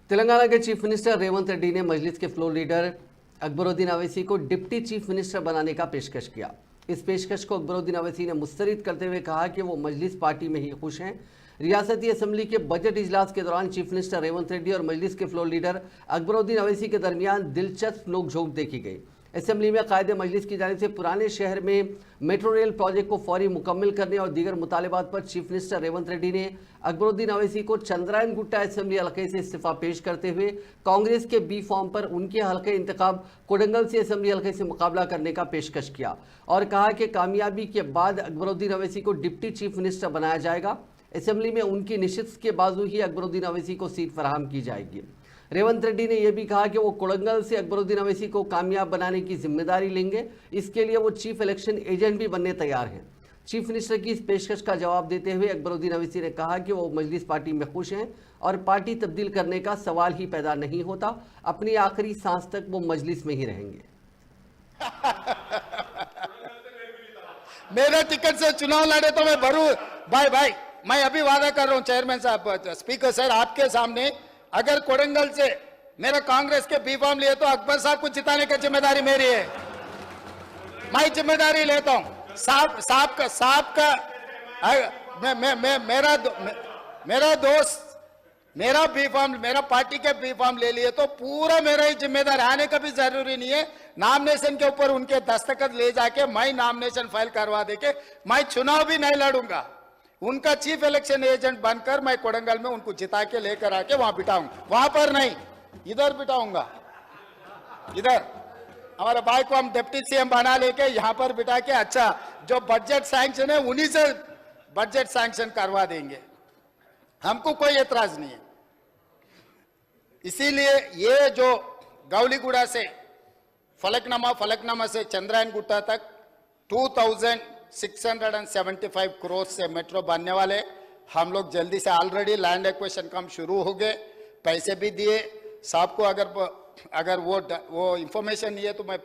तेलंगाना के chief minister Revanth Reddy ने मजलिस के फ्लोर लीडर अकबरुद्दीन अवैसी को डिप्टी चीफ मिनिस्टर बनाने का पेशकश किया। इस पेशकश को अकबरुद्दीन अवैसी ने मुस्तरद करते हुए कहा कि वो मजलिस पार्टी में ही खुश हैं। रियासती असम्बली के बजट इजलास के दौरान चीफ मिनिस्टर रेवंत रेड्डी और मजलिस के फ्लोर लीडर अकबरुद्दीन अवैसी के दरमियान दिलचस्प नोकझोंक देखी गई। असेंबली में कायदे मजलिस की जानिब से पुराने शहर में मेट्रो रेल प्रोजेक्ट को फौरी मुकम्मल करने और दीगर मुतालबात पर चीफ मिनिस्टर रेवंत रेड्डी ने अकबरुद्दीन अवैसी को चंद्रायन गुट्टा असेंबली हल्के से इस्तीफा पेश करते हुए कांग्रेस के बी फॉर्म पर उनके हल्के इंतखाब कोडंगल से असेंबली हल्के से मुकाबला करने का पेशकश किया और कहा कि कामयाबी के बाद अकबरुद्दीन अवैसी को डिप्टी चीफ मिनिस्टर बनाया जाएगा। असेंबली में उनकी निशिस्त के बावजूद ही अकबरुद्दीन अवैसी को सीट फराहम की जाएगी। रेवंत रेड्डी ने यह भी कहा कि वो कोडंगल से अकबरुद्दीन अवैसी को कामयाब बनाने की जिम्मेदारी लेंगे। इसके लिए वो चीफ इलेक्शन एजेंट भी बनने तैयार हैं। चीफ मिनिस्टर की इस पेशकश का जवाब देते हुए अकबरुद्दीन अवैसी ने कहा कि वो मजलिस पार्टी में खुश हैं और पार्टी तब्दील करने का सवाल ही पैदा नहीं होता। अपनी आखिरी सांस तक वो मजलिस में ही रहेंगे। मेरे टिकट से चुनाव लड़े तो मैं भरू भाई मैं अभी वादा कर रहा हूं चेयरमैन साहब, स्पीकर सर, आपके सामने अगर कोडंगल से मेरा कांग्रेस के बी फॉर्म लिए तो अकबर साहब को जिताने की जिम्मेदारी मेरी है। मैं जिम्मेदारी लेता हूं। साहब का मेरा दोस्त मेरा बी फॉर्म, मेरा पार्टी के बी फॉर्म ले लिए तो पूरा मेरा ही जिम्मेदार, आने का भी जरूरी नहीं है। नॉमिनेशन के ऊपर उनके दस्तखत ले जाके मैं नॉमिनेशन फाइल करवा देके मैं चुनाव भी नहीं लड़ूंगा। उनका चीफ इलेक्शन एजेंट बनकर मैं कोडंगल में उनको जिता के लेकर आके वहां बिठाऊंगा। वहां पर नहीं, इधर बिठाऊंगा। इधर हमारे भाई को हम डिप्टी सीएम बना लेके यहाँ पर बिठा के अच्छा जो बजट सैंक्शन है उन्हीं से बजट सैंक्शन करवा देंगे। हमको कोई एतराज नहीं है। इसीलिए ये जो गौलीगुड़ा से फलकनामा से चंद्रायन गुट्टा तक 2675 करोड़ से मेट्रो बनने वाले। हम लोग जल्दी से ऑलरेडी लैंड एक्विजिशन काम शुरू हो गए, पैसे भी दिए। साहब को अगर वो इंफॉर्मेशन नहीं है तो मैं